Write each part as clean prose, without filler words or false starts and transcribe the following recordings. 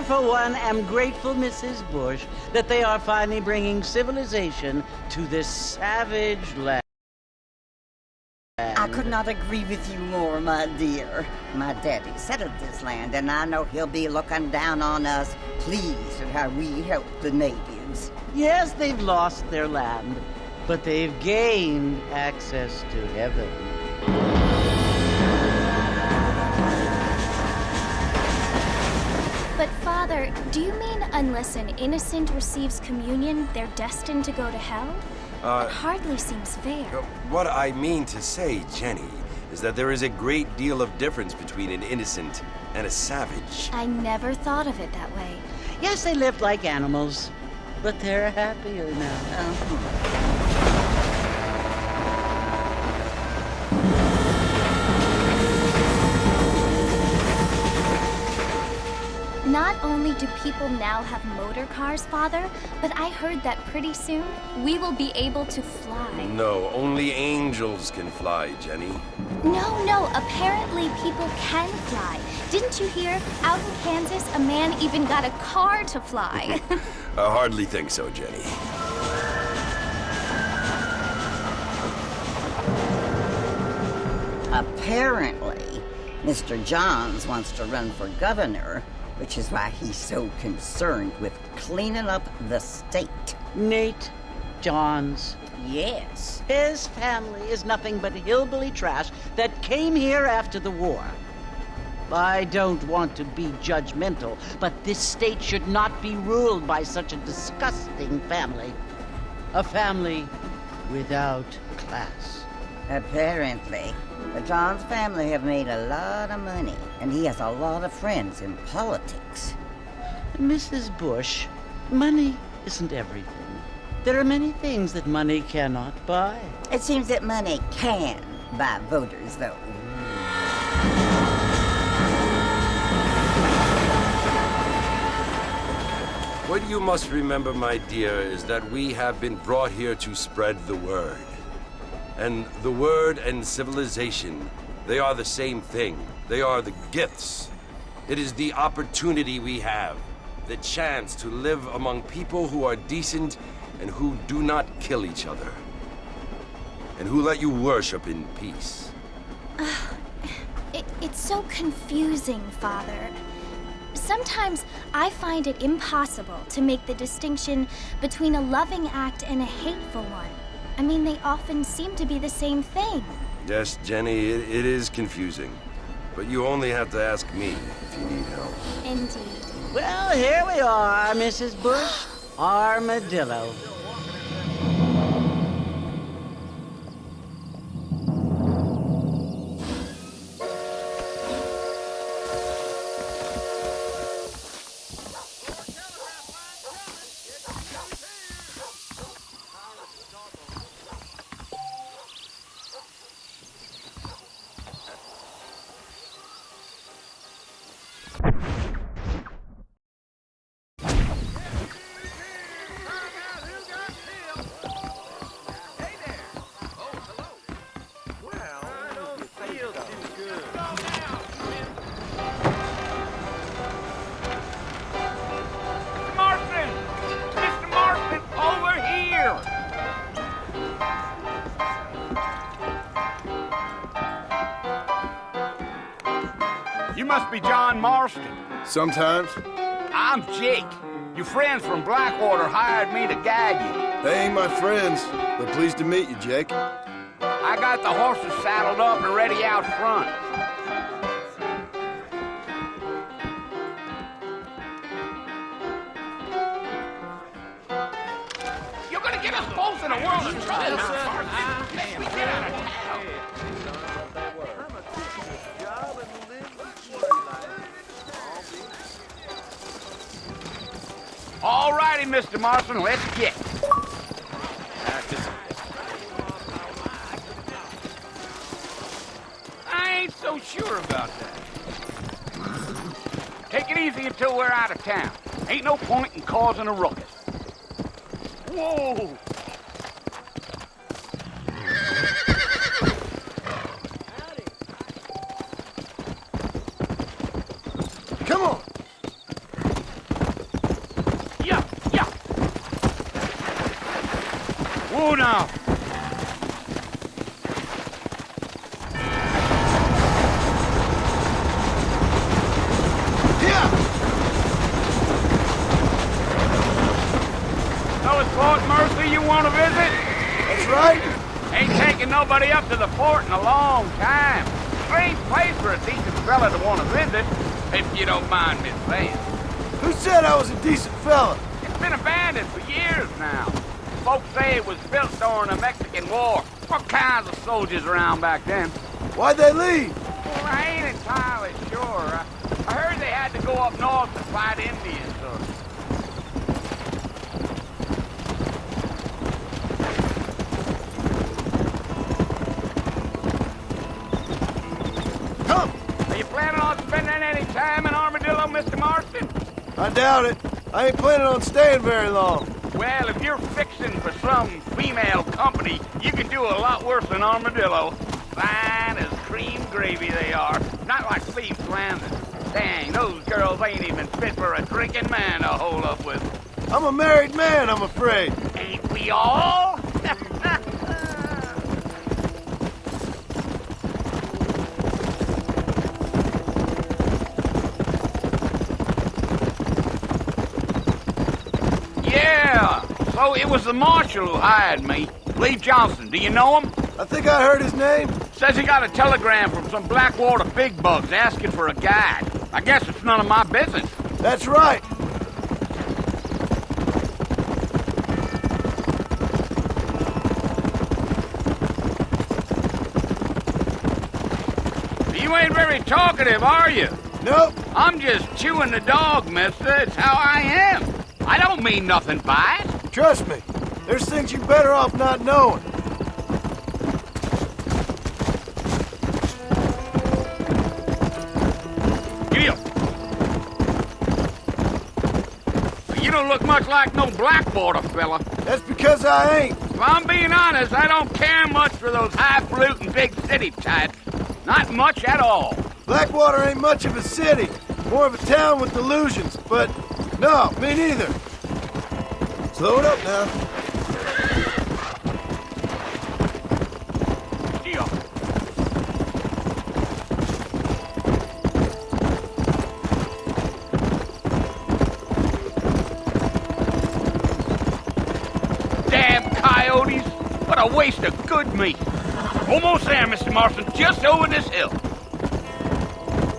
For one, am grateful, Mrs. Bush, that they are finally bringing civilization to this savage land. I could not agree with you more, my dear. My daddy settled this land, and I know he'll be looking down on us, pleased at how we help the natives. Yes, they've lost their land, but they've gained access to heaven. But Father, do you mean unless an innocent receives communion, they're destined to go to hell? It hardly seems fair. What I mean to say, Jenny, is that there is a great deal of difference between an innocent and a savage. I never thought of it that way. Yes, they lived like animals, but they're happier now. Not only do people now have motor cars, Father, but I heard that pretty soon we will be able to fly. No, only angels can fly, Jenny. No, apparently people can fly. Didn't you hear? Out in Kansas, a man even got a car to fly. I hardly think so, Jenny. Apparently, Mr. Johns wants to run for governor, which is why he's so concerned with cleaning up the state. Nate Johns. Yes. His family is nothing but hillbilly trash that came here after the war. I don't want to be judgmental, but this state should not be ruled by such a disgusting family. A family without class. Apparently, the Johns family have made a lot of money, and he has a lot of friends in politics. Mrs. Bush, money isn't everything. There are many things that money cannot buy. It seems that money can buy voters, though. What you must remember, my dear, is that we have been brought here to spread the word. And the word and civilization, they are the same thing. They are the gifts. It is the opportunity we have, the chance to live among people who are decent and who do not kill each other, and who let you worship in peace. It's so confusing, Father. Sometimes I find it impossible to make the distinction between a loving act and a hateful one. I mean, they often seem to be the same thing. Yes, Jenny, it is confusing. But you only have to ask me if you need help. Indeed. Well, here we are, Mrs. Bush. Armadillo. You must be John Marston. Sometimes. I'm Jake. Your friends from Blackwater hired me to guide you. They ain't my friends, but pleased to meet you, Jake. I got the horses saddled up and ready out front. You're gonna get us both in a world of trouble, Marston. Unless we get out of town. All righty, Mr. Marston, let's get. I ain't so sure about that. Take it easy until we're out of town. Ain't no point in causing a ruckus. Whoa! Come on! Yeah, yeah! Whoa now! Fort Mercy you want to visit? That's right. Ain't taking nobody up to the fort in a long time. Strange place for a decent fella to want to visit, if you don't mind me saying. Who said I was a decent fella? It's been abandoned for years now. Folks say it was built during the Mexican War. All kinds of soldiers around back then. Why'd they leave? Well, I ain't entirely sure. I heard they had to go up north to fight Indians or... Time in Armadillo, Mr. Marston? I doubt it. I ain't planning on staying very long. Well, if you're fixing for some female company, you can do a lot worse than Armadillo. Fine as cream gravy they are. Not like Steve's Landing. Dang, those girls ain't even fit for a drinking man to hold up with. I'm a married man, I'm afraid. Ain't we all? So it was the marshal who hired me. Lee Johnson, do you know him? I think I heard his name. Says he got a telegram from some Blackwater big bugs asking for a guide. I guess it's none of my business. That's right. You ain't very talkative, are you? Nope. I'm just chewing the dog, mister. It's how I am. I don't mean nothing by it. Trust me, there's things you're better off not knowing. Giddy up. You don't look much like no Blackwater fella. That's because I ain't. If I'm being honest, I don't care much for those highfalutin big city types. Not much at all. Blackwater ain't much of a city. More of a town with delusions, but no, me neither. Slow it up now. Damn coyotes! What a waste of good meat. Almost there, Mr. Marston. Just over this hill.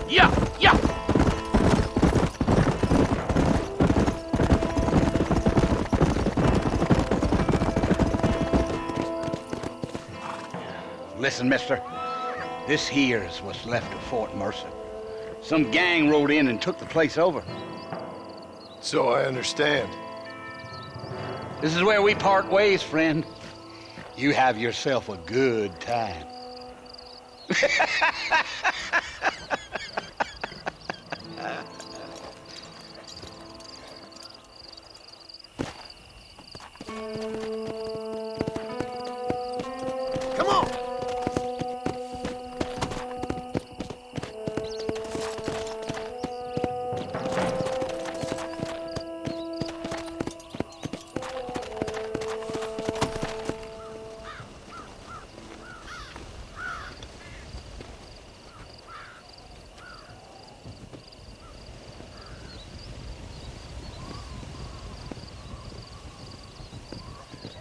Yeah, yeah. Listen, mister. This here is what's left of Fort Mercer. Some gang rode in and took the place over. So I understand. This is where we part ways, friend. You have yourself a good time. Come on!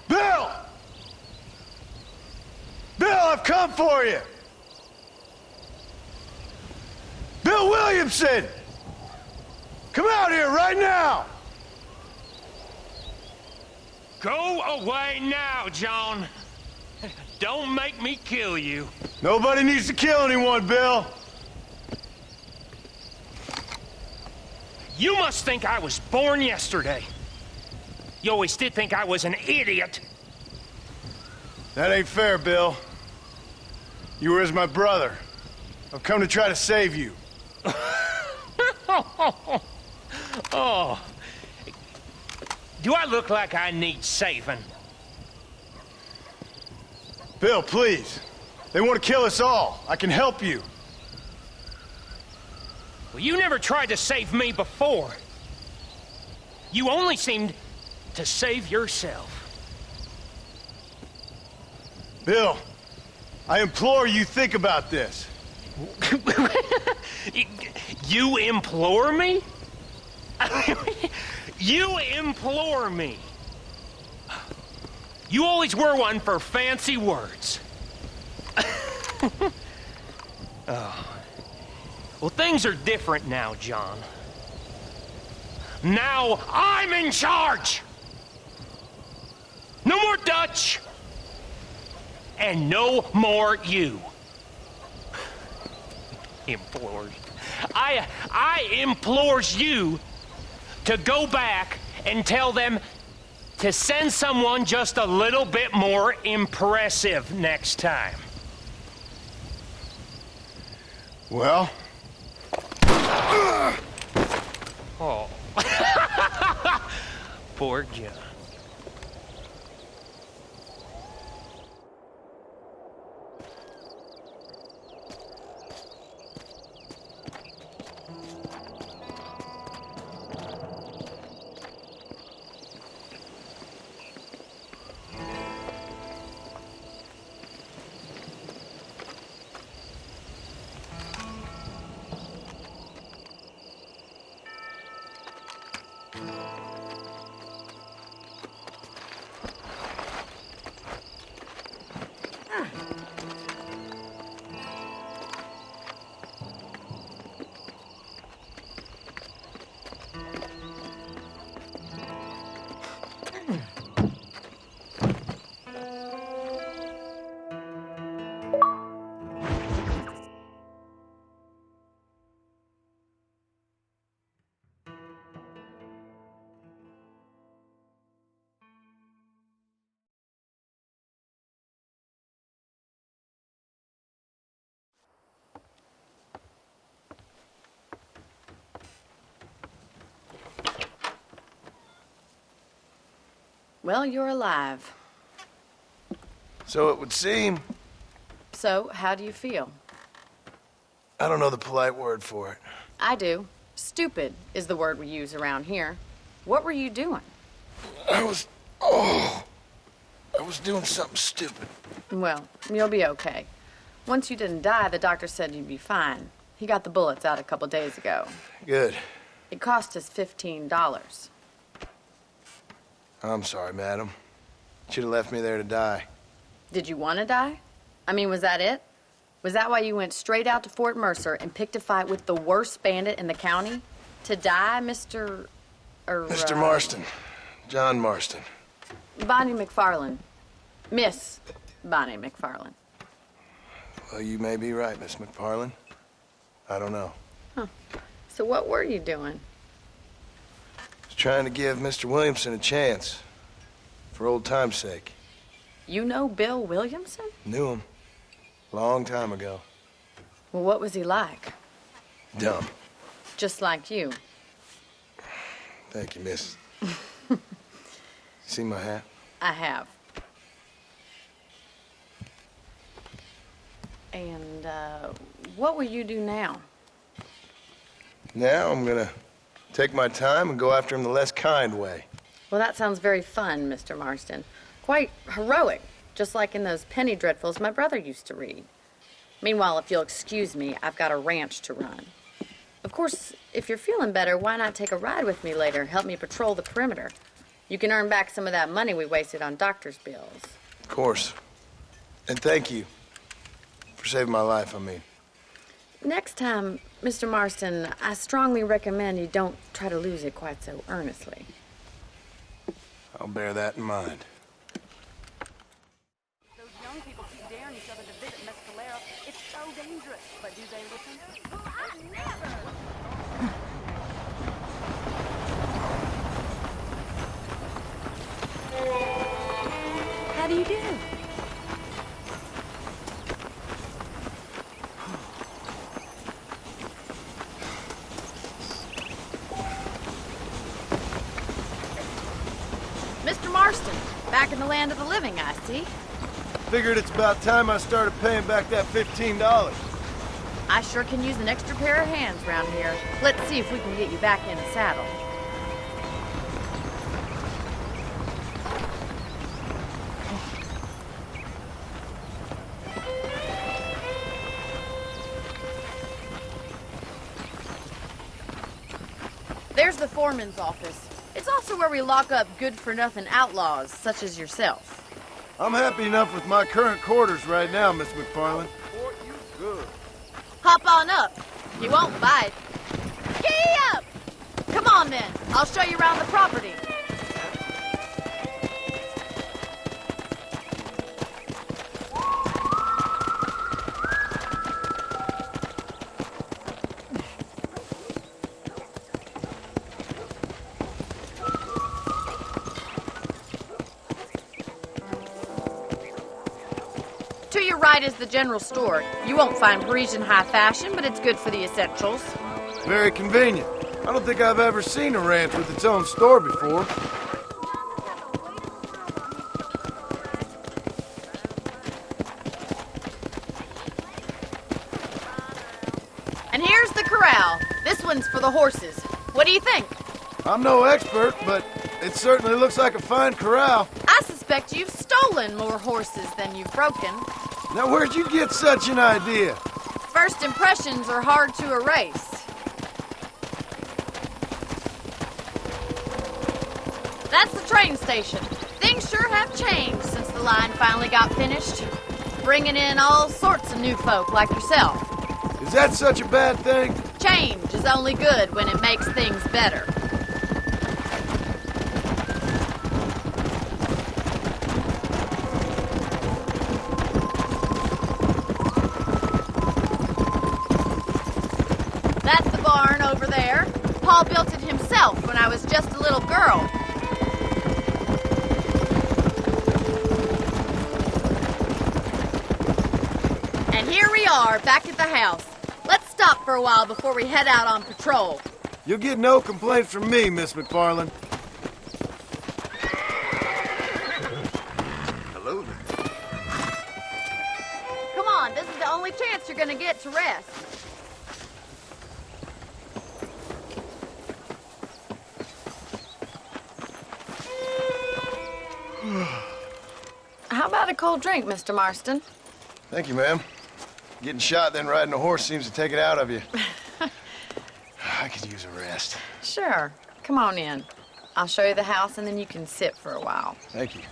Bill! Bill, I've come for you! Bill Williamson! Come out here right now! Go away now, John. Don't make me kill you. Nobody needs to kill anyone, Bill. You must think I was born yesterday. You always did think I was an idiot. That ain't fair, Bill. You were as my brother. I've come to try to save you. Oh. Do I look like I need saving? Bill, please. They want to kill us all. I can help you. Well, you never tried to save me before. You only seemed to save yourself. Bill, I implore you think about this. You implore me? You implore me. You always were one for fancy words. Oh. Well, things are different now, John. Now I'm in charge! No more Dutch! And no more you. Implores. I implores you to go back and tell them to send someone just a little bit more impressive next time. Well? Oh. Poor John. Well, you're alive. So it would seem. So, how do you feel? I don't know the polite word for it. I do. Stupid is the word we use around here. What were you doing? I was doing something stupid. Well, you'll be okay. Once you didn't die, the doctor said you'd be fine. He got the bullets out a couple days ago. Good. It cost us $15. I'm sorry, madam. Should have left me there to die. Did you want to die? I mean, was that it? Was that why you went straight out to Fort Mercer and picked a fight with the worst bandit in the county? To die, Mr. Mr. Marston. John Marston. Bonnie McFarland. Miss Bonnie McFarland. Well, you may be right, Miss McFarland. I don't know. Huh. So what were you doing? Was trying to give Mr. Williamson a chance. For old time's sake. You know Bill Williamson? Knew him. Long time ago. Well, what was he like? Dumb. Just like you. Thank you, miss. See my hat? I have. And, what will you do now? Now I'm gonna take my time and go after him the less kind way. Well, that sounds very fun, Mr. Marston. Quite heroic, just like in those penny dreadfuls my brother used to read. Meanwhile, if you'll excuse me, I've got a ranch to run. Of course, if you're feeling better, why not take a ride with me later? Help me patrol the perimeter. You can earn back some of that money we wasted on doctor's bills. Of course. And thank you. For saving my life, I mean. Next time, Mr. Marston, I strongly recommend you don't try to lose it quite so earnestly. I'll bear that in mind. Those young people keep daring each other to visit Mescalero. It's so dangerous. But do they listen? Oh, I never! How do you do? Mr. Marston, back in the land of the living, I see. Figured it's about time I started paying back that $15. I sure can use an extra pair of hands around here. Let's see if we can get you back in the saddle. There's the foreman's office. It's also where we lock up good-for-nothing outlaws, such as yourself. I'm happy enough with my current quarters right now, Miss McFarland. You good. Hop on up. He won't bite. Gee up! Come on, then. I'll show you around the property. To your right is the general store. You won't find Parisian high fashion, but it's good for the essentials. Very convenient. I don't think I've ever seen a ranch with its own store before. And here's the corral. This one's for the horses. What do you think? I'm no expert, but it certainly looks like a fine corral. I suspect you've stolen more horses than you've broken. Now, where'd you get such an idea? First impressions are hard to erase. That's the train station. Things sure have changed since the line finally got finished. Bringing in all sorts of new folk like yourself. Is that such a bad thing? Change is only good when it makes things better. That's the barn over there. Paul built it himself when I was just a little girl. And here we are, back at the house. Let's stop for a while before we head out on patrol. You'll get no complaints from me, Miss McFarland. only chance you're gonna get to rest. How about a cold drink, Mr. Marston? Thank you, ma'am. Getting shot, then riding a horse seems to take it out of you. I could use a rest. Sure. Come on in. I'll show you the house, and then you can sit for a while. Thank you.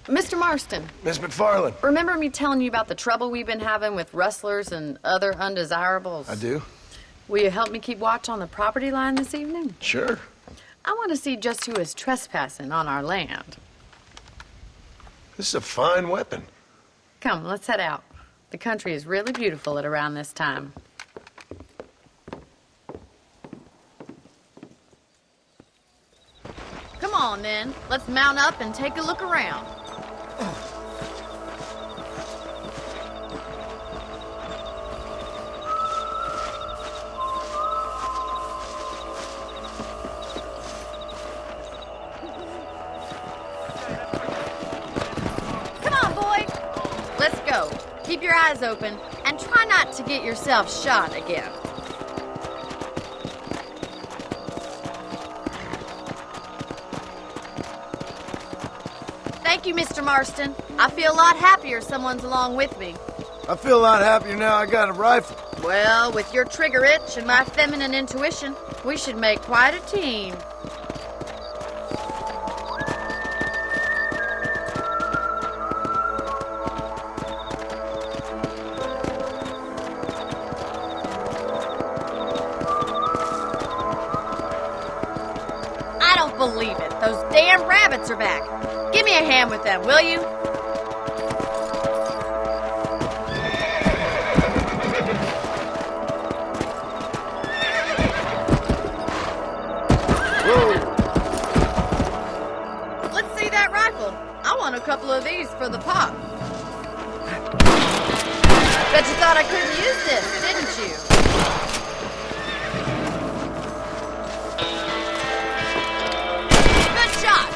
Mr. Marston. Miss McFarland. Remember me telling you about the trouble we've been having with rustlers and other undesirables? I do. Will you help me keep watch on the property line this evening? Sure. I want to see just who is trespassing on our land. This is a fine weapon. Come, let's head out. The country is really beautiful at around this time. Come on, then. Let's mount up and take a look around. Come on, boy. Let's go. Keep your eyes open and try not to get yourself shot again. Thank you, Mr. Marston. I feel a lot happier someone's along with me. I feel a lot happier now I got a rifle. Well, with your trigger itch and my feminine intuition, we should make quite a team. I don't believe it. Those damn rabbits are back. Give me a hand with them, will you? Let's see that rifle. I want a couple of these for the pop. Bet you thought I couldn't use this, didn't you? Good shot.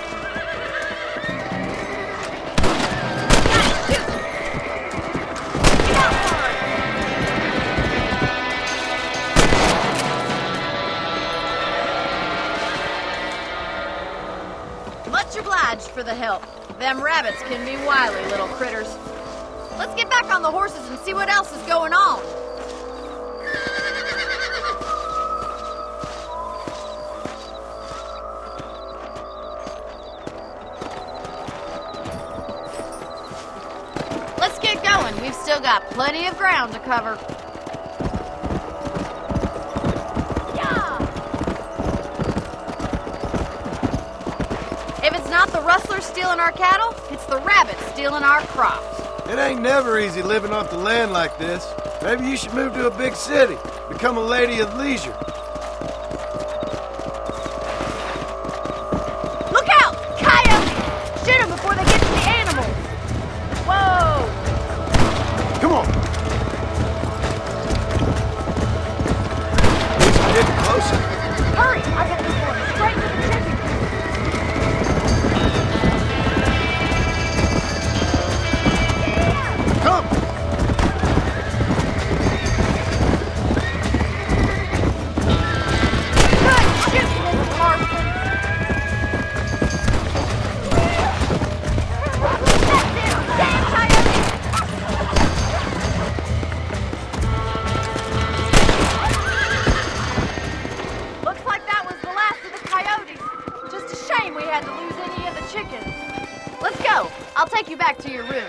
Much obliged for the help. Them rabbits can be wily little critters. Let's get back on the horses and see what else is going on. Let's get going. We've still got plenty of ground to cover. If it's not the rustlers stealing our cattle, it's the rabbits stealing our crops. It ain't never easy living off the land like this. Maybe you should move to a big city, become a lady of leisure. Look out! Coyotes! Shoot them before they get to the animals. Whoa! Come on. These are getting closer. Hurry! I gotta be going straight to the chicken. Come. Good shooting, Mr. Marston. That's it! Damn coyotes! Looks like that was the last of the coyotes. Just a shame we had to lose any of the chickens. Let's go. I'll take you back to your room.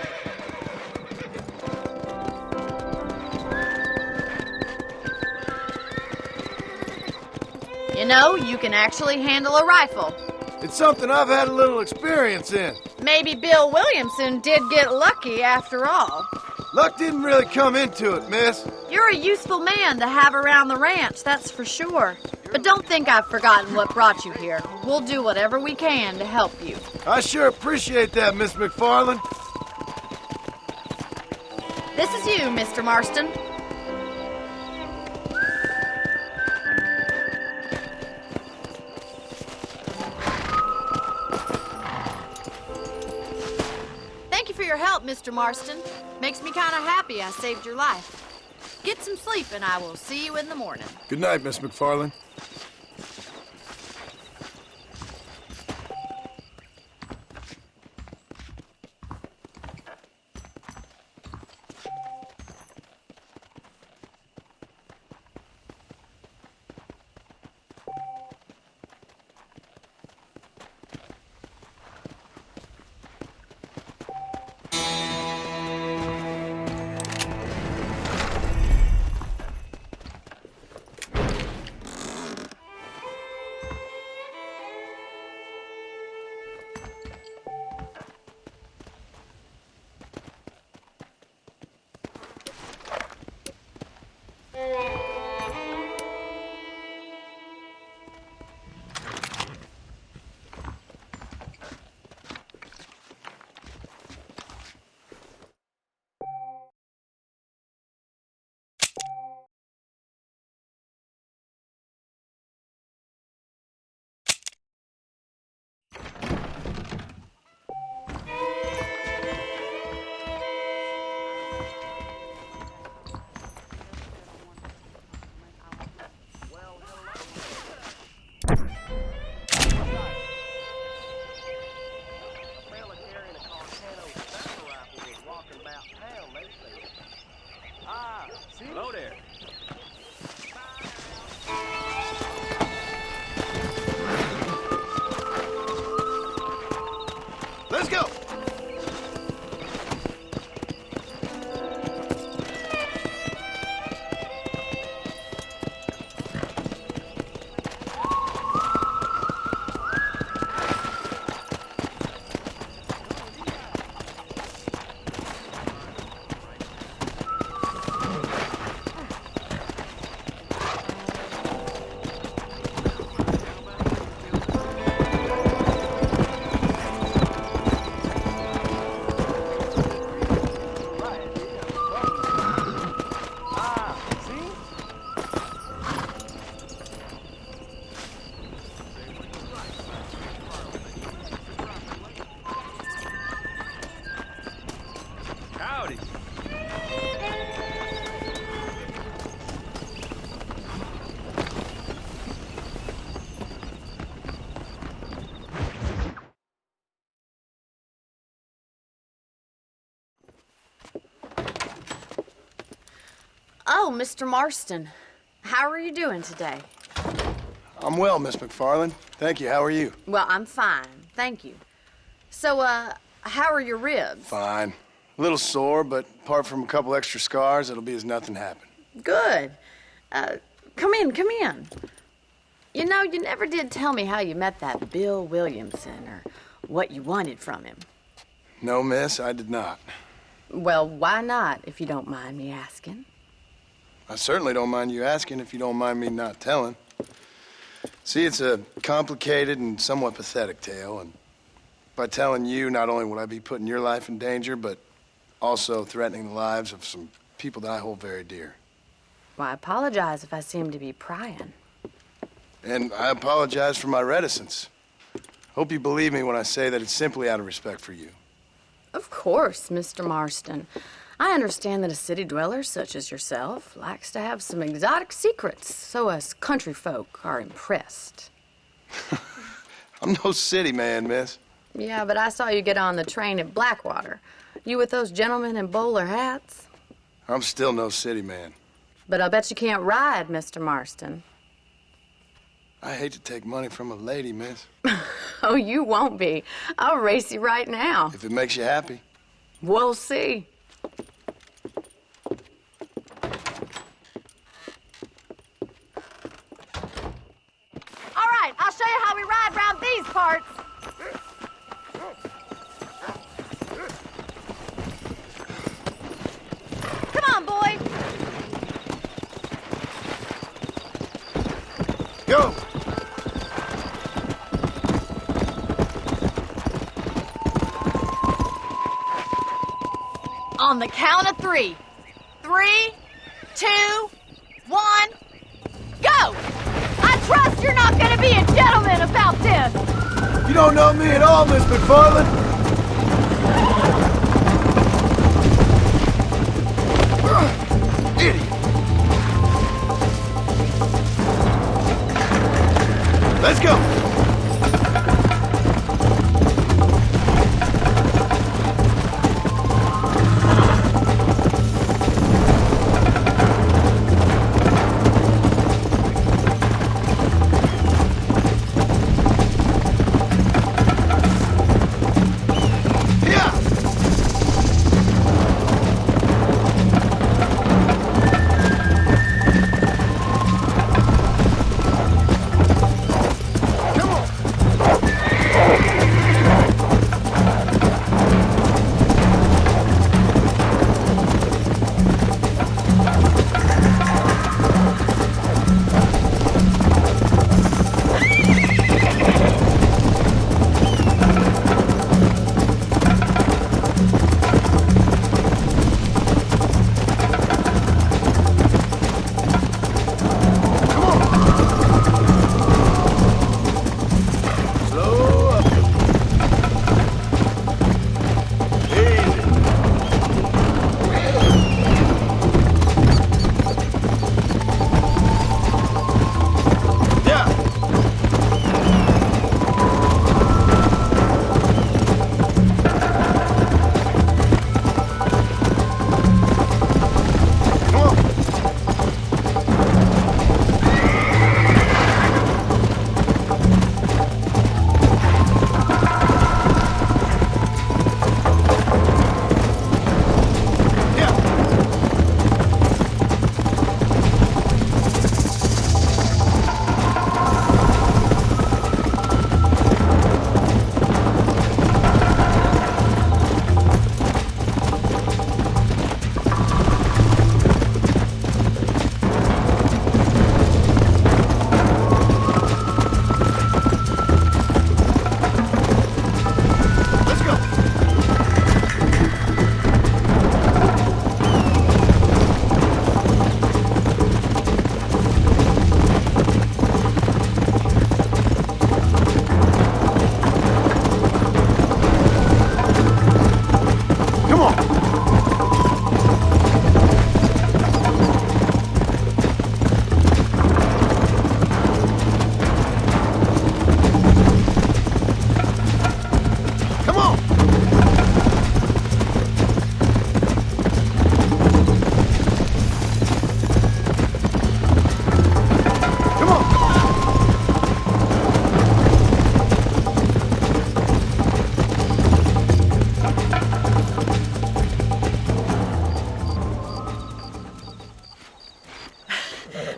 You know, you can actually handle a rifle. It's something I've had a little experience in. Maybe Bill Williamson did get lucky after all. Luck didn't really come into it, miss. You're a useful man to have around the ranch, that's for sure. But don't think I've forgotten what brought you here. We'll do whatever we can to help you. I sure appreciate that, Miss McFarland. This is you, Mr. Marston. Mr. Marston. Makes me kind of happy I saved your life. Get some sleep and I will see you in the morning. Good night, Miss McFarland. Hello there. Let's go! Howdy. Oh, Mr. Marston. How are you doing today? I'm well, Miss McFarland. Thank you. How are you? Well, I'm fine. Thank you. So, how are your ribs? Fine. A little sore, but apart from a couple extra scars, it'll be as nothing happened. Good. Come in, come in. You know, you never did tell me how you met that Bill Williamson or what you wanted from him. No, miss, I did not. Well, why not, if you don't mind me asking? I certainly don't mind you asking if you don't mind me not telling. See, it's a complicated and somewhat pathetic tale, and by telling you, not only would I be putting your life in danger, but also threatening the lives of some people that I hold very dear. Well, I apologize if I seem to be prying. And I apologize for my reticence. Hope you believe me when I say that it's simply out of respect for you. Of course, Mr. Marston. I understand that a city dweller such as yourself likes to have some exotic secrets, so us country folk are impressed. I'm no city man, miss. Yeah, but I saw you get on the train at Blackwater. You with those gentlemen in bowler hats? I'm still no city man. But I'll bet you can't ride, Mr. Marston. I hate to take money from a lady, miss. Oh, you won't be. I'll race you right now. If it makes you happy. We'll see. All right, I'll show you how we ride around these parts. Come on, boy. Go! On the count of 3. 3, 2, 1, go! I trust you're not gonna be a gentleman about this! You don't know me at all, Miss McFarland.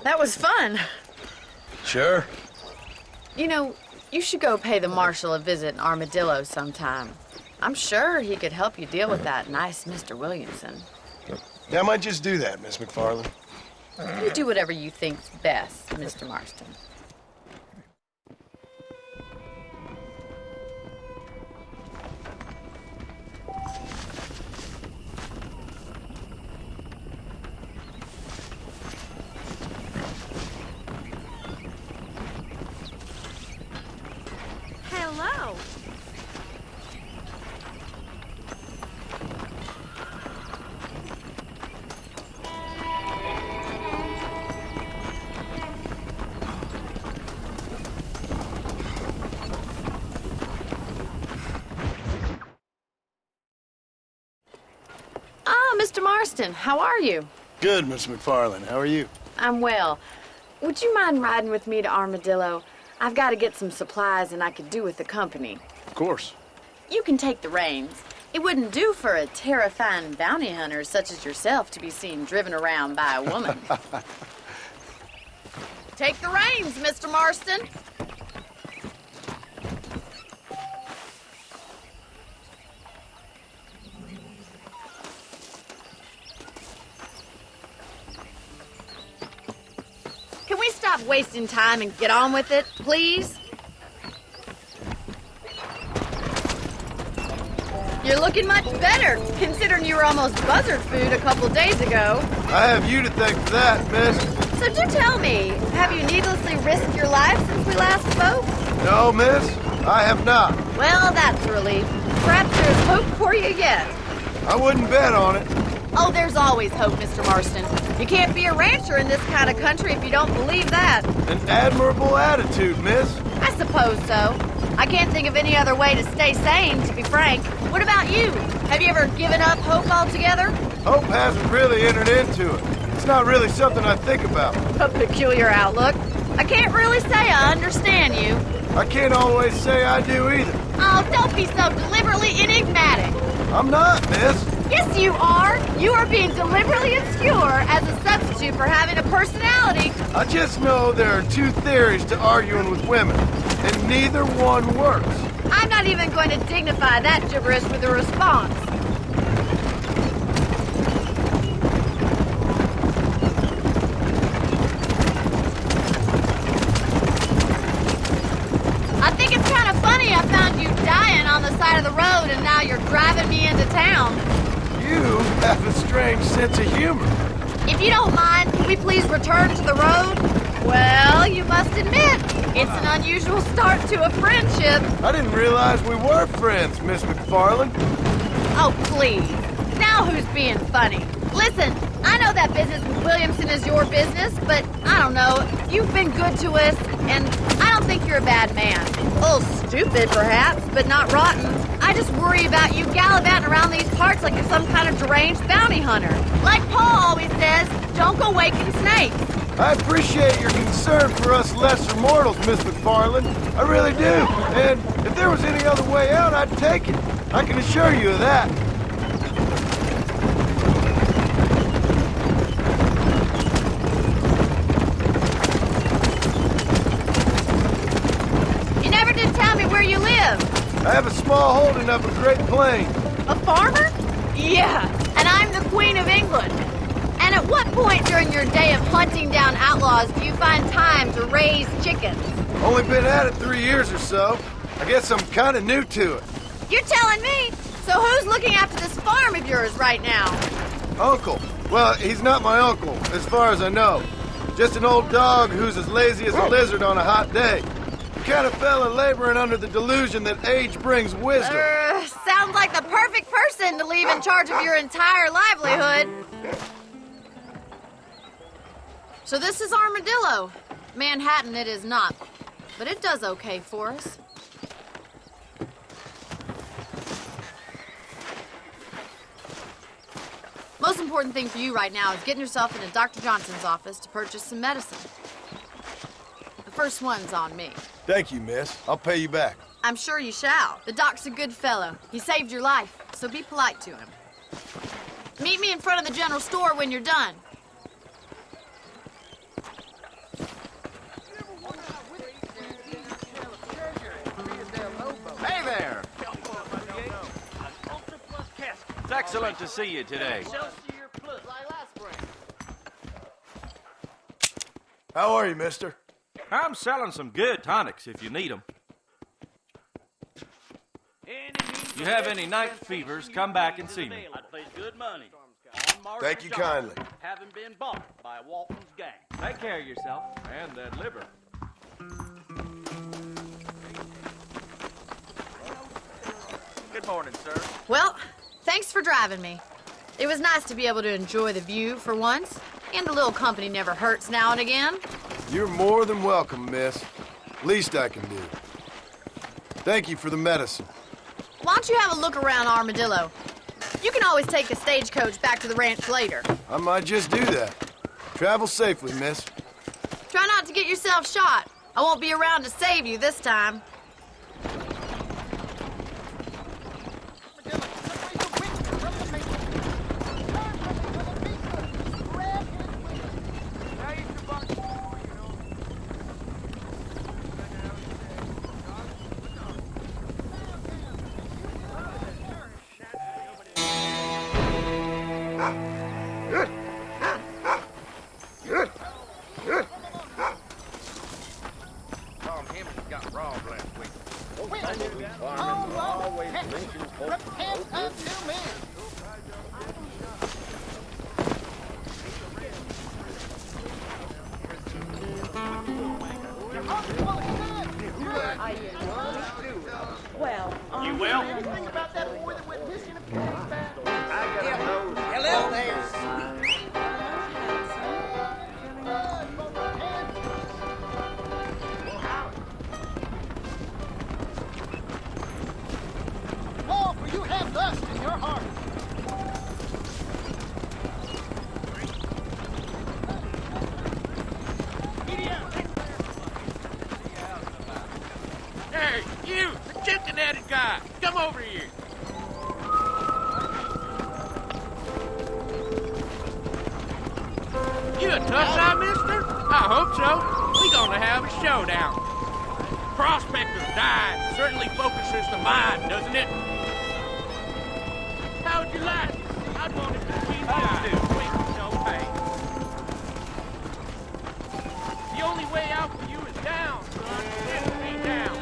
That was fun. Sure. You know, you should go pay the marshal a visit in Armadillo sometime. I'm sure he could help you deal with that nice Mr. Williamson. Yeah, I might just do that, Miss McFarland. You do whatever you think's best, Mr. Marston. Hello. Mr. Marston, how are you? Good, Miss McFarland. How are you? I'm well. Would you mind riding with me to Armadillo? I've got to get some supplies and I could do with the company. Of course. You can take the reins. It wouldn't do for a terrifying bounty hunter such as yourself to be seen driven around by a woman. Take the reins, Mr. Marston. Can we stop wasting time and get on with it, please? You're looking much better, considering you were almost buzzard food a couple days ago. I have you to thank for that, miss. So do tell me, have you needlessly risked your life since we last spoke? No, miss, I have not. Well, that's a relief. Perhaps there's hope for you yet. I wouldn't bet on it. Oh, there's always hope, Mr. Marston. You can't be a rancher in this kind of country if you don't believe that. An admirable attitude, miss. I suppose so. I can't think of any other way to stay sane, to be frank. What about you? Have you ever given up hope altogether? Hope hasn't really entered into it. It's not really something I think about. A peculiar outlook. I can't really say I understand you. I can't always say I do either. Oh, don't be so deliberately enigmatic. I'm not, miss. Yes, you are. You are being deliberately obscure as a substitute for having a personality. I just know there are two theories to arguing with women, and neither one works. I'm not even going to dignify that gibberish with a response. I think it's kind of funny I found you dying on the side of the road and now you're driving me into town. You have a strange sense of humor. If you don't mind, can we please return to the road? Well, you must admit, it's an unusual start to a friendship. I didn't realize we were friends, Miss McFarland. Oh, please. Now who's being funny? Listen, I know that business with Williamson is your business, but I don't know. You've been good to us, and I don't think you're a bad man. A little stupid, perhaps, but not rotten. I just worry about you gallivanting around these parts like you're some kind of deranged bounty hunter. Like Paul always says, don't go waking snakes. I appreciate your concern for us lesser mortals, Miss McFarland. I really do. And if there was any other way out, I'd take it. I can assure you of that. You never did tell me where you live. I have a small holding up in Great Plains. A farmer? Yeah, and I'm the Queen of England. And at what point during your day of hunting down outlaws do you find time to raise chickens? Only been at it 3 years or so. I guess I'm kind of new to it. You're telling me? So who's looking after this farm of yours right now? Uncle. Well, he's not my uncle, as far as I know. Just an old dog who's as lazy as a lizard on a hot day. The kind of fella laboring under the delusion that age brings wisdom. Sounds like the perfect person to leave in charge of your entire livelihood. So this is Armadillo. Manhattan it is not, but it does okay for us. Most important thing for you right now is getting yourself into Dr. Johnson's office to purchase some medicine. The first one's on me. Thank you, miss. I'll pay you back. I'm sure you shall. The doc's a good fellow. He saved your life, so be polite to him. Meet me in front of the general store when you're done. Excellent to see you today. How are you, mister? I'm selling some good tonics if you need them. You have any night fevers, come back and see me. Thank you kindly. Having been bought by Walton's gang. Take care of yourself and that liver. Good morning, sir. Well, thanks for driving me. It was nice to be able to enjoy the view for once, and a little company never hurts now and again. You're more than welcome, miss. Least I can do. Thank you for the medicine. Why don't you have a look around Armadillo? You can always take the stagecoach back to the ranch later. I might just do that. Travel safely, miss. Try not to get yourself shot. I won't be around to save you this time. You will? Hello there. Oh, for you have lust in your heart. Hey, you, the chicken-headed guy, come over here. You a tough guy, mister? I hope so. We gonna have a showdown. Prospector's diet certainly focuses the mind, doesn't it? How'd you like it? I'd want it between the eyes. Quick, no pain. The only way out for you is down, son. Get me down.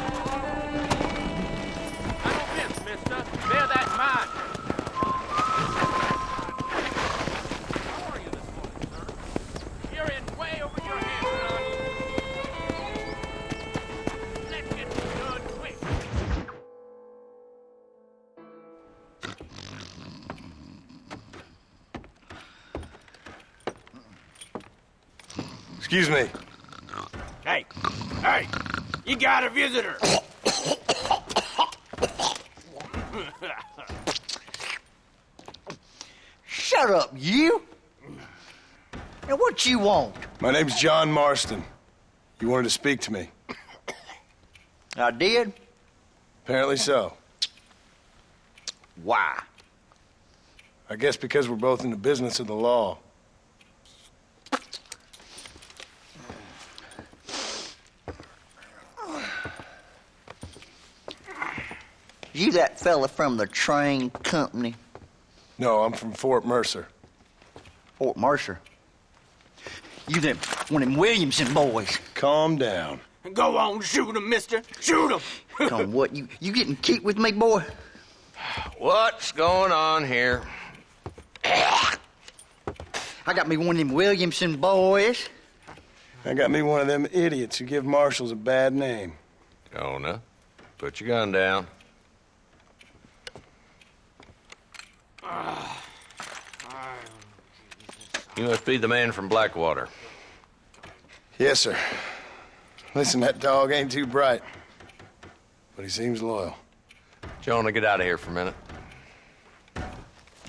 I don't miss, mister. Bear that in mind. How are you this morning, sir? You're in way over your head, son. Let's get this done quick. Excuse me. Hey, hey, you got a visitor. Shut up, you! And what you want? My name's John Marston. You wanted to speak to me. I did? Apparently so. Why? I guess because we're both in the business of the law. You that fella from the train company? No, I'm from Fort Mercer. Fort Mercer? You them one of them Williamson boys. Calm down. Go on, shoot him, mister. Shoot him. Come on, what, you getting kicked with me, boy? What's going on here? I got me one of them Williamson boys. I got me one of them idiots who give marshals a bad name. Jonah, put your gun down. You must be the man from Blackwater. Yes, sir. Listen, that dog ain't too bright, but he seems loyal. Jonah, get out of here for a minute.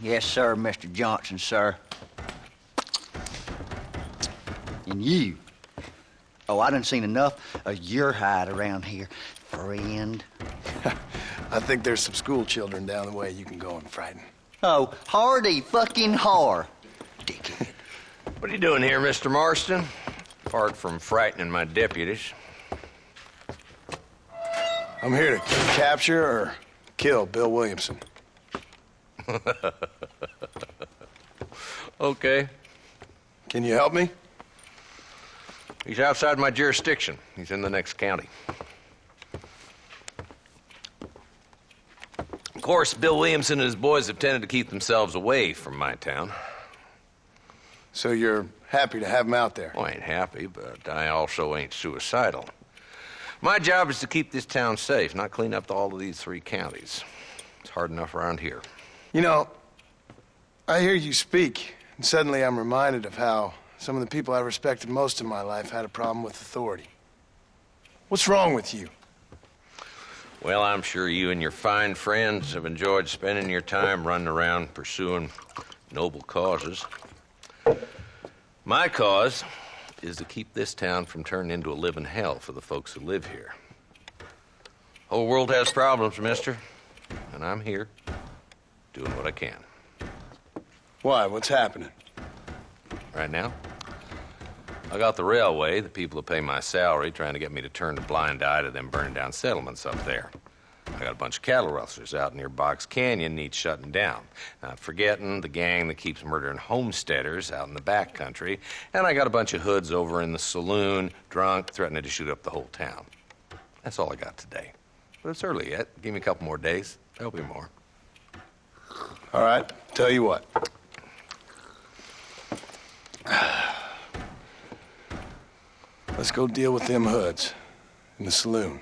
Yes, sir, Mr. Johnson, sir. And you. Oh, I done seen enough of your hide around here, friend. I think there's some school children down the way you can go and frighten. Oh, hardy fucking har. Dickhead. What are you doing here, Mr. Marston? Apart from frightening my deputies. I'm here to capture or kill Bill Williamson. Okay. Can you help me? He's outside my jurisdiction. He's in the next county. Of course, Bill Williamson and his boys have tended to keep themselves away from my town. So you're happy to have him out there? Well, I ain't happy, but I also ain't suicidal. My job is to keep this town safe, not clean up all of these 3 counties. It's hard enough around here. You know, I hear you speak, and suddenly I'm reminded of how some of the people I respected most in my life had a problem with authority. What's wrong with you? Well, I'm sure you and your fine friends have enjoyed spending your time running around pursuing noble causes. My cause is to keep this town from turning into a living hell for the folks who live here. Whole world has problems, mister, and I'm here doing what I can. Why? What's happening? Right now, I got the railway, the people who pay my salary, trying to get me to turn a blind eye to them burning down settlements up there. I got a bunch of cattle rustlers out near Box Canyon needs shutting down. Not forgetting the gang that keeps murdering homesteaders out in the back country. And I got a bunch of hoods over in the saloon, drunk, threatening to shoot up the whole town. That's all I got today. But it's early yet. Give me a couple more days. There'll be more. All right, tell you what. Let's go deal with them hoods in the saloon.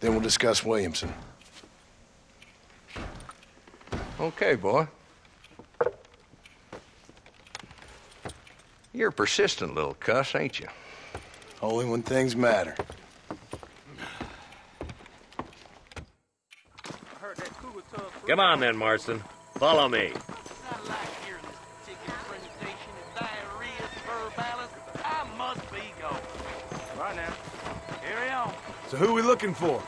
Then we'll discuss Williamson. Okay, boy. You're a persistent little cuss, ain't you? Only when things matter. Come on then, Marston. Follow me. So who are we looking for?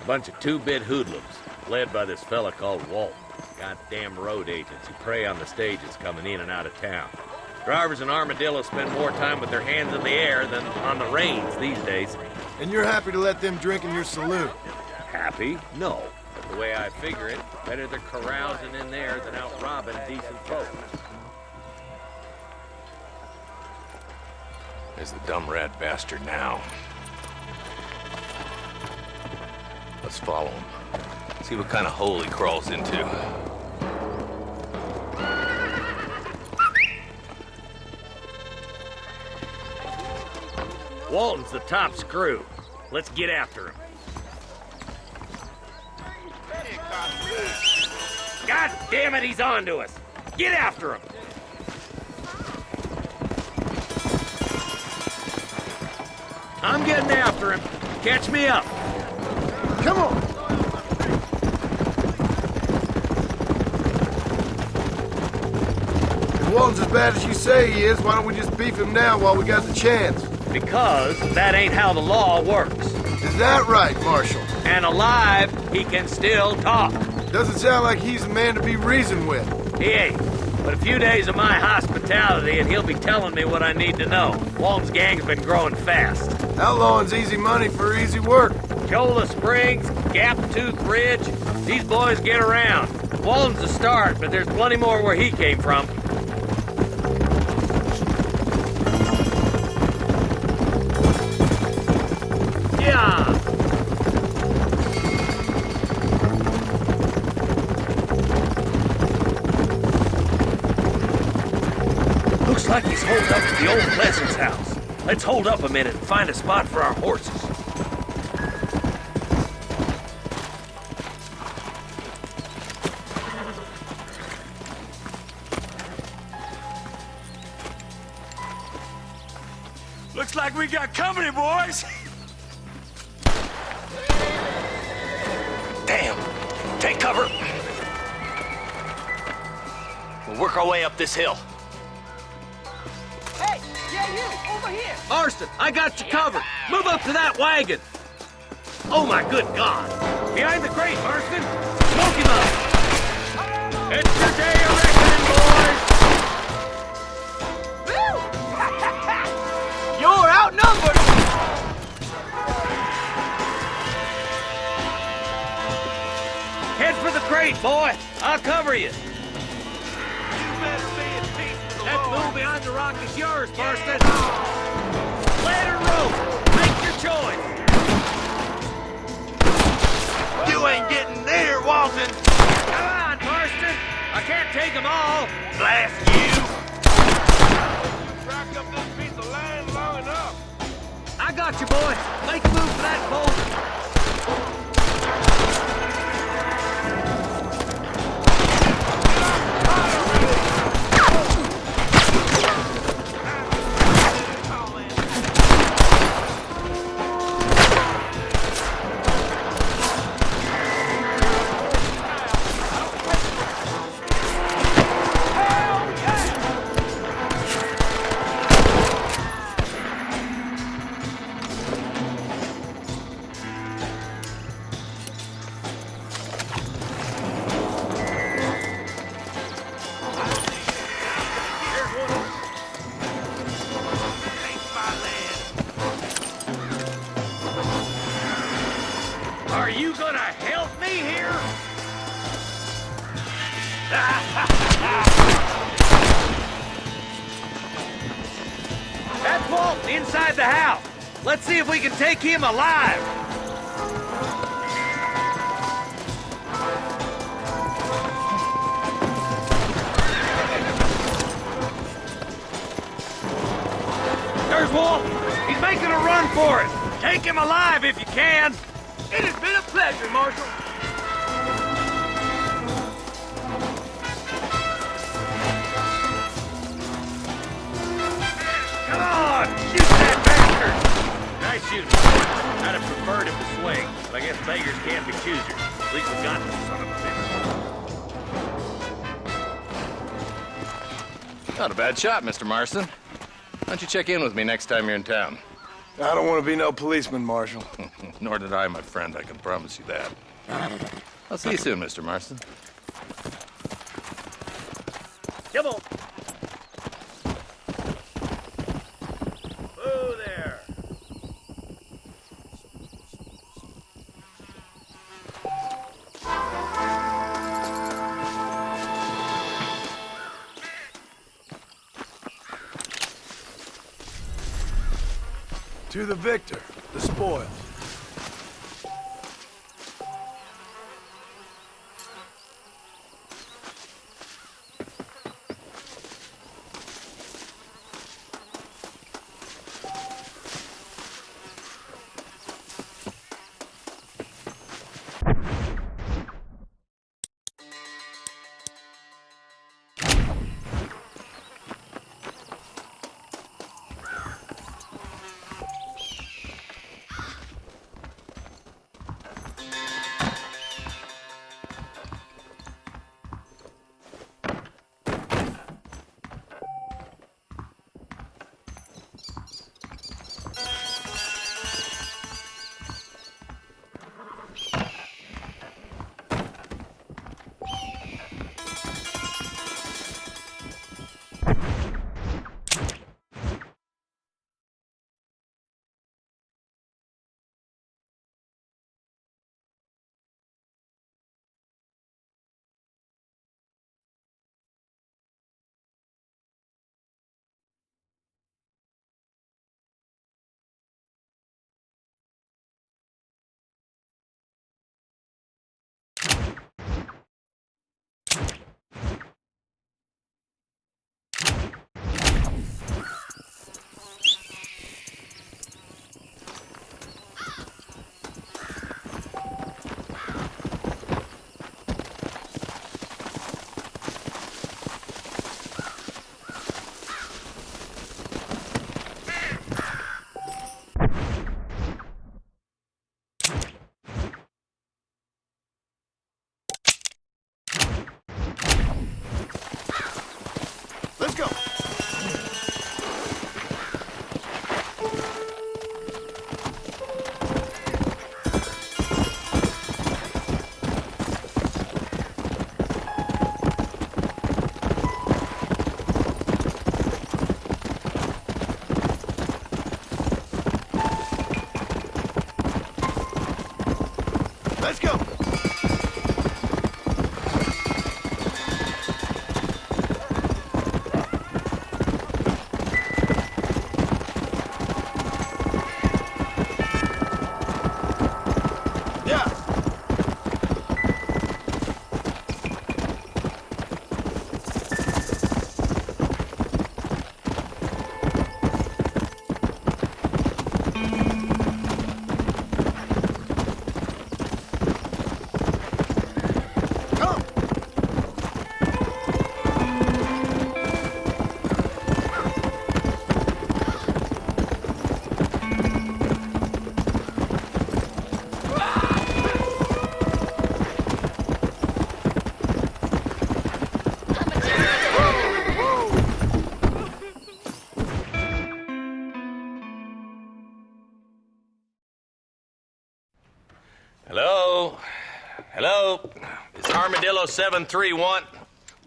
A bunch of 2-bit hoodlums, led by this fella called Walton. Goddamn road agents who prey on the stages coming in and out of town. Drivers in Armadillo spend more time with their hands in the air than on the reins these days. And you're happy to let them drink in your saloon? Happy? No. But the way I figure it, better they're carousing in there than out robbing decent folks. There's the dumb rat bastard now. Let's follow him. See what kind of hole he crawls into. Walton's the top screw. Let's get after him. God damn it, he's on to us. Get after him. I'm getting after him. Catch me up. Come on! If Walton's as bad as you say he is, why don't we just beef him now while we got the chance? Because that ain't how the law works. Is that right, Marshal? And alive, he can still talk. Doesn't sound like he's a man to be reasoned with. He ain't. But a few days of my hospitality and he'll be telling me what I need to know. Walton's gang's been growing fast. Outlawing's easy money for easy work. Cholla Springs, Gap Tooth Bridge, these boys get around. Walton's a start, but there's plenty more where he came from. Yeah! Looks like he's holed up at the old Pleasance house. Let's hold up a minute and find a spot for our horses. Looks like we got company, boys. Damn! Take cover! We'll work our way up this hill. Hey, yeah, you, over here. Marston, I got you covered. Move up to that wagon. Oh, my good God. Behind the crate, Marston. Smoke him up. It's your day of reckoning, boys. You're outnumbered. Head for the crate, boy. cover you. You better be at peace with the That Lord. bull behind the rock is yours, Marston. Let her rope. Make your choice. You ain't getting near Walton. Come on, Marston. I can't take them all. Blast you. Rack up this piece of land long enough. I got you, boy. Make a move for that bolt. Are you gonna help me here? That's Walton inside the house. Let's see if we can take him alive. There's Walton. He's making a run for it. Take him alive if you can. It has been a pleasure, Marshal. Come on! Shoot that bastard! Nice shooting. I'd have preferred him to swing, but I guess beggars can't be choosers. At least we got this son of a bitch. Not a bad shot, Mr. Marston. Why don't you check in with me next time you're in town? I don't want to be no policeman, Marshal. Nor did I, my friend. I can promise you that. I'll see you soon, Mr. Marston. Come on. Whoa there. To the victor, the spoils. 731.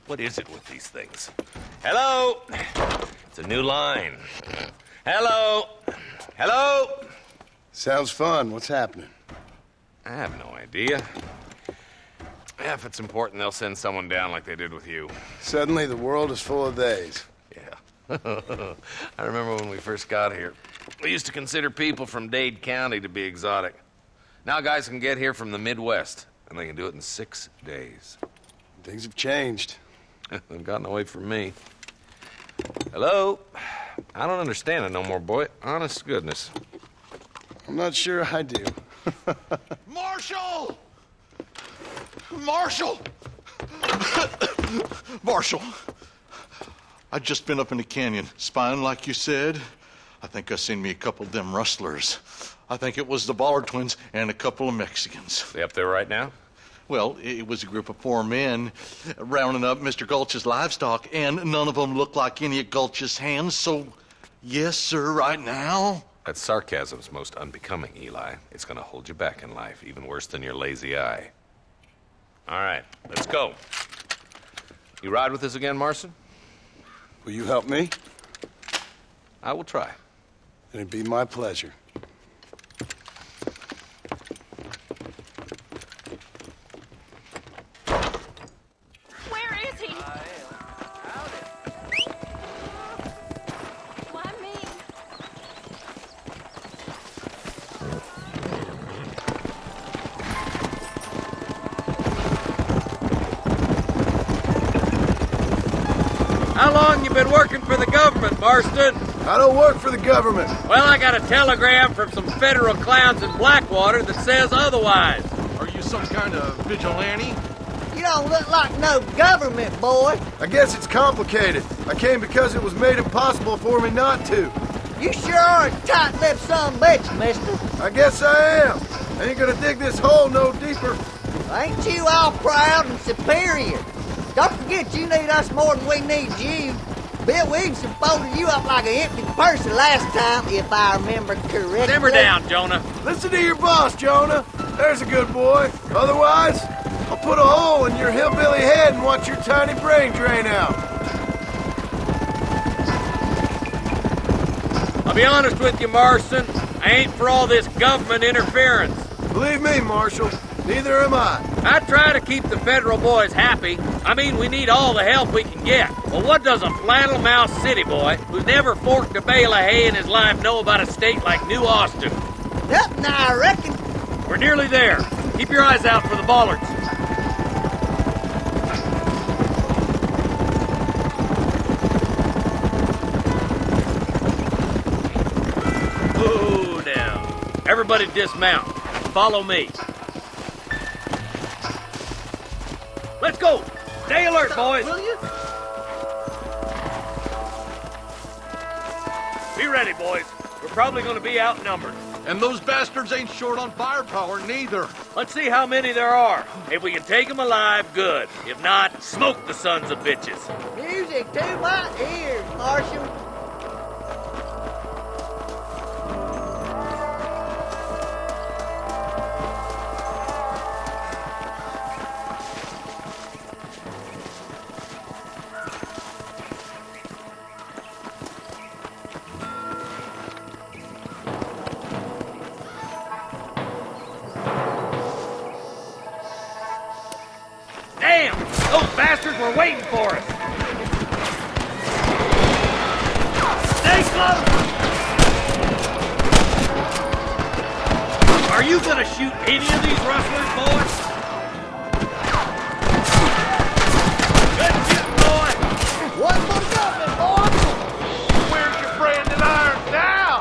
What is it with these things? Hello? It's a new line. Hello? Hello? Sounds fun. What's happening? I have no idea. Yeah, if it's important, they'll send someone down like they did with you. Suddenly, the world is full of theys. Yeah. I remember when we first got here. We used to consider people from Dade County to be exotic. Now guys can get here from the Midwest, and they can do it in 6 days. Things have changed. They've gotten away from me. Hello? I don't understand it no more, boy. Honest to goodness. I'm not sure I do. Marshal! Marshal! Marshal! I just been up in the canyon, spying like you said. I think I seen me a couple of them rustlers. I think it was the Ballard twins and a couple of Mexicans. They up there right now? Well, it was a group of 4 men rounding up Mr. Gulch's livestock, and none of them looked like any of Gulch's hands, so yes, sir, right now. That sarcasm's most unbecoming, Eli. It's gonna hold you back in life, even worse than your lazy eye. All right, let's go. You ride with us again, Marston? Will you help me? I will try. It'd be my pleasure. Where is he? Why me? How long you been working for the government, Marston? I don't work for the government. Well, I got a telegram from some federal clowns in Blackwater that says otherwise. Are you some kind of vigilante? You don't look like no government, boy. I guess it's complicated. I came because it was made impossible for me not to. You sure are a tight-lipped son of a bitch, mister. I guess I am. I ain't gonna dig this hole no deeper. Ain't you all proud and superior? Don't forget you need us more than we need you. Bill Williamson folded you up like an empty person last time, if I remember correctly. Simmer down, Jonah. Listen to your boss, Jonah. There's a good boy. Otherwise, I'll put a hole in your hillbilly head and watch your tiny brain drain out. I'll be honest with you, Marston. I ain't for all this government interference. Believe me, Marshal, neither am I. I try to keep the federal boys happy. I mean, we need all the help we can get. Well, what does a flannel-mouthed city boy who's never forked a bale of hay in his life know about a state like New Austin? Nothing, I reckon. We're nearly there. Keep your eyes out for the Ballards. Ooh, now. Everybody dismount. Follow me. Let's go! Stay alert, boys! Will you? Be ready, boys. We're probably gonna be outnumbered. And those bastards ain't short on firepower, neither. Let's see how many there are. If we can take them alive, good. If not, smoke the sons of bitches. Music to my ears, Marshal. Damn! Those bastards were waiting for us! Stay close! Are you gonna shoot any of these rustlers, boys? Good shooting, boy! One for the government, boy! Where's your branded iron now?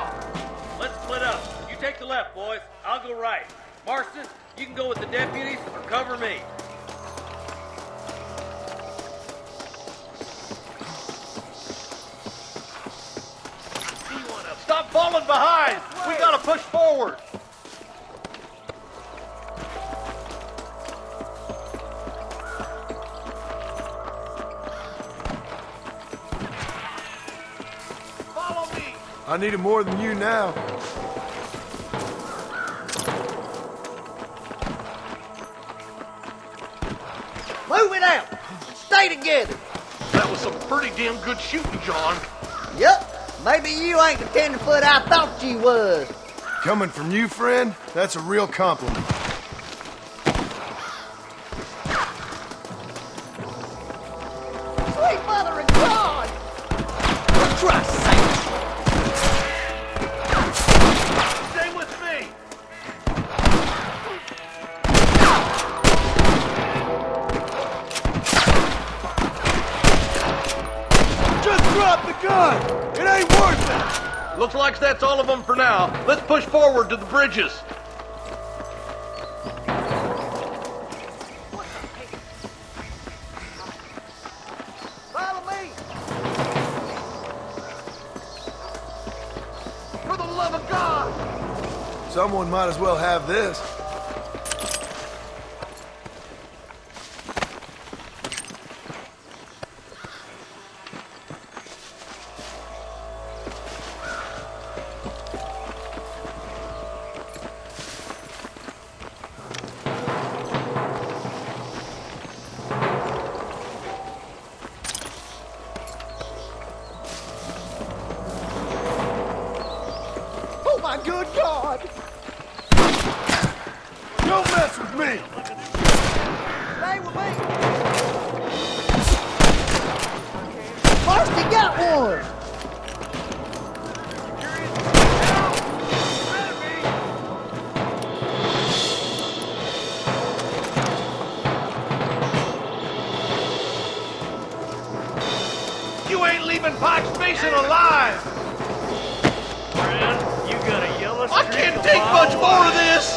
Let's split up. You take the left, boys. I'll go right. Marston, you can go with the deputies or cover me. Stop falling behind! We gotta push forward! Follow me! I need it more than you now. Move it out. Stay together. That was some pretty damn good shooting, John. Yup. Maybe you ain't the tenderfoot I thought you was. Coming from you, friend, that's a real compliment. Sweet mother of God! For Christ's sake! Stay with me! Just drop the gun! It ain't worth it! Looks like that's all of them for now. Let's push forward to the bridges. Follow me! For the love of God! Someone might as well have this. Oh my good God! Don't mess with me! Stay with me! Marston got one! You ain't leaving Pike's Basin alive! Friend, you got a yellow I can't take much more of this!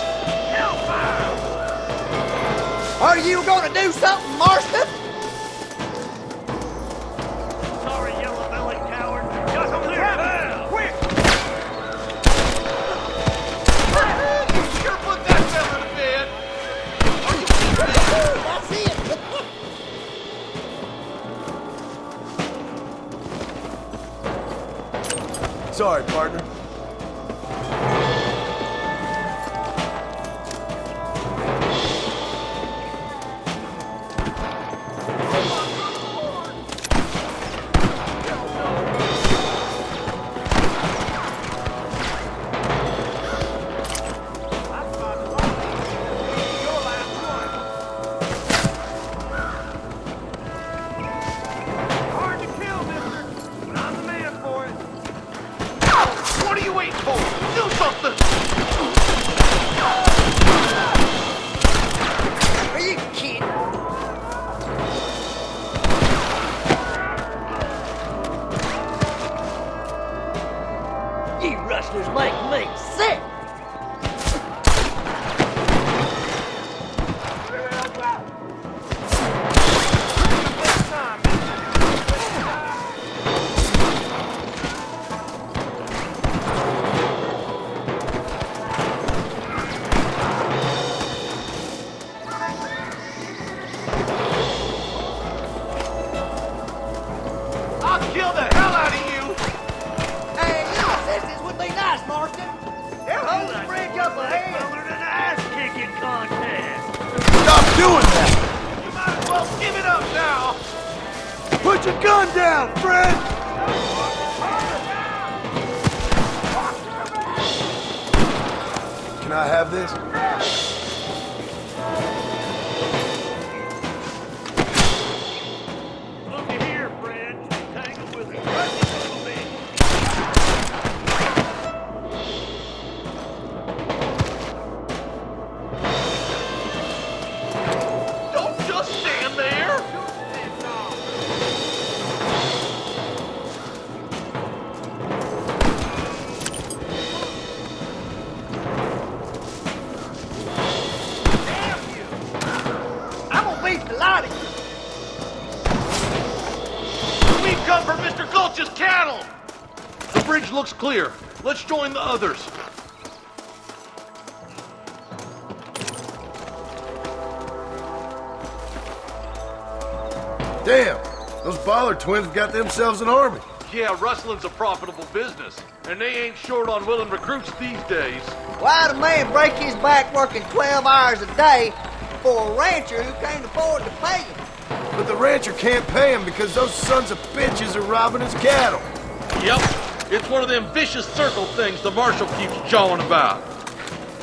Are you gonna do something, Marston? Sorry, yellow-bellied coward. Just clear now! Quick! You sure put that fella to bed! That's it! Sorry, partner. Hard to kill, mister, but I'm the man for it. What are you waiting for? Do something! Are you kidding? You rustlers make me sick! I'll kill the hell out of you! Hey, your assistance would be nice, Marston. Hold the bridge up ahead. Colored an ass-kicking contest. Stop doing that! You might as well give it up now! Put your gun down, friend! Can I have this? Look here, friend. Tangle with a crusty little bit. Don't just stand there! I'm gonna beat the lot of you. We've come for Mr. Gulch's cattle! The bridge looks clear. Let's join the others. Damn, those Bollard twins have got themselves an army. Yeah, rustling's a profitable business, and they ain't short on willing recruits these days. Why'd a man break his back working 12 hours a day for a rancher who can't afford to pay him? but the rancher can't pay him because those sons of bitches are robbing his cattle. Yep. It's one of them vicious circle things the marshal keeps jawing about.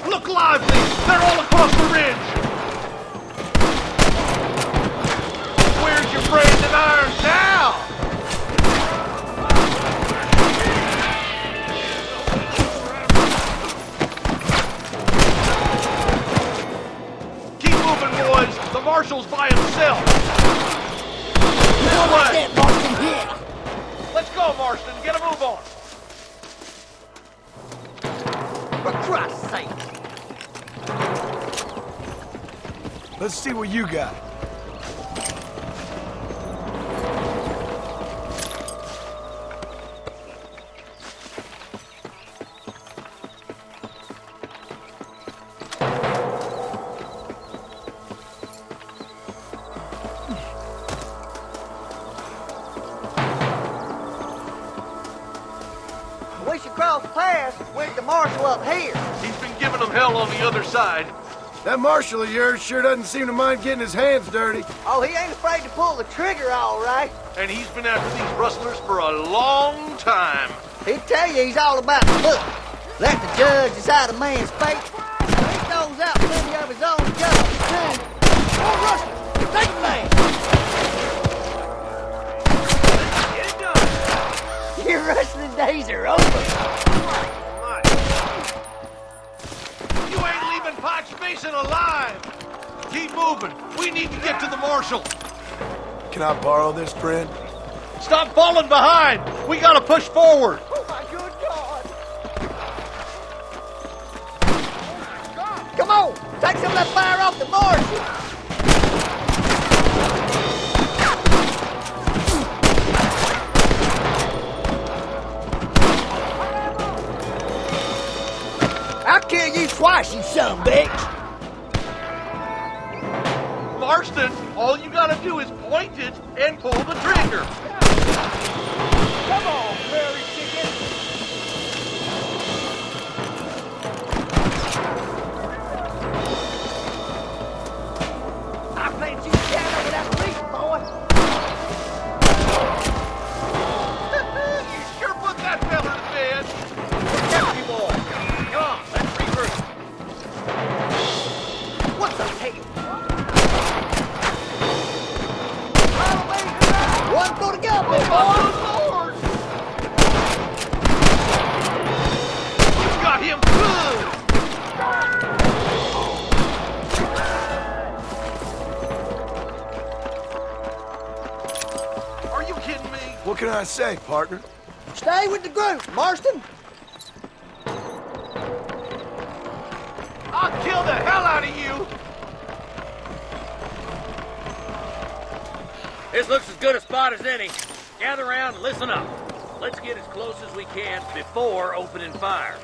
Look lively! They're all across the ridge! Where's your brazen iron now? Keep moving, boys. The marshal's by himself. This way. Let's go, Marston. Get a move on. For Christ's sake. Let's see what you got. We should cross paths with the marshal up here. He's been giving them hell on the other side. That marshal of yours sure doesn't seem to mind getting his hands dirty. Oh, he ain't afraid to pull the trigger, all right. And he's been after these rustlers for a long time. He'd tell you he's all about the book. Let the judge decide a man's fate. He throws out plenty of his own justice, too. Oh, Russell, take the man. Your rustling days are over. You ain't leaving Potts Basin alive. Keep moving. We need to get to the marshal. Can I borrow this, friend? Stop falling behind. We gotta push forward. Oh, my good God. Come on, take some of that fire off the marshal. I'll kill you twice, you son of a bitch! Marston, all you gotta do is point it and pull the trigger. Come on, prairie chicken! I played you down over that leaf, boy! You sure put that fella to bed. Deputy boy, come on, let's regroup. What the hell? One for the gun, big boy! You got him good! Are you kidding me? What can I say, partner? Stay with the group, Marston! I'll kill the hell out of you! This looks as good a spot as any. Gather around and listen up. Let's get as close as we can before opening fire.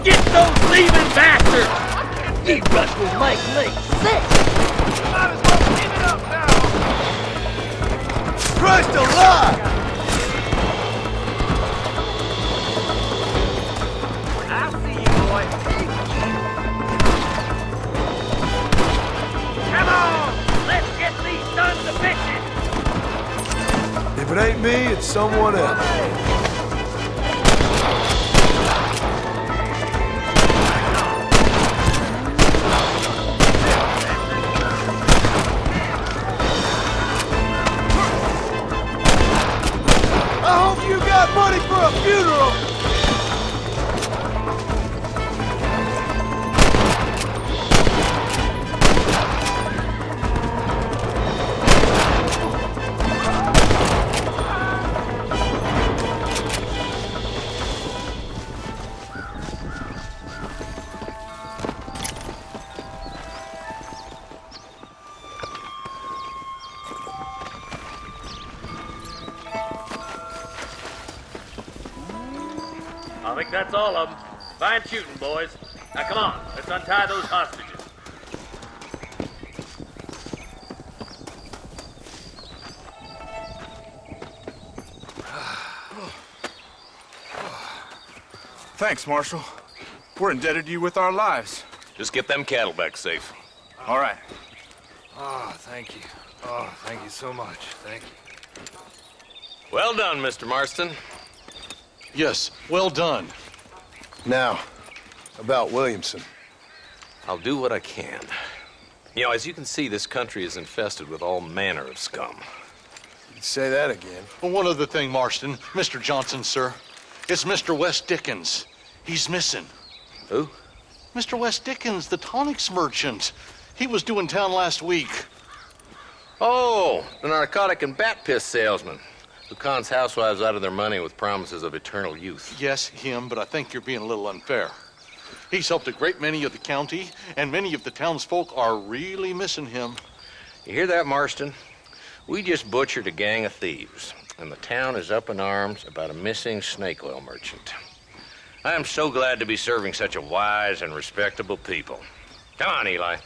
Get those thieving bastards! You rascals make me sick! Might as well give it up now! Christ alive! I see you, boy. Come on! Let's get these sons of bitches! If it ain't me, it's someone else. I hope you got money for a funeral! I think that's all of them. Fine shooting, boys. Now come on, let's untie those hostages. Thanks, Marshal. We're indebted to you with our lives. Just get them cattle back safe. All right. Oh, thank you. Oh, thank you so much. Thank you. Well done, Mr. Marston. Yes, well done. Now, about Williamson. I'll do what I can. You know, as you can see, this country is infested with all manner of scum. You'd say that again. Well, one other thing, Marston. Mr. Johnson, sir. It's Mr. West Dickens. He's missing. Who? Mr. West Dickens, the tonics merchant. He was due in town last week. Oh, the narcotic and bat piss salesman who cons housewives out of their money with promises of eternal youth. Yes, him, but I think you're being a little unfair. He's helped a great many of the county, and many of the townsfolk are really missing him. You hear that, Marston? We just butchered a gang of thieves, and the town is up in arms about a missing snake oil merchant. I am so glad to be serving such a wise and respectable people. Come on, Eli.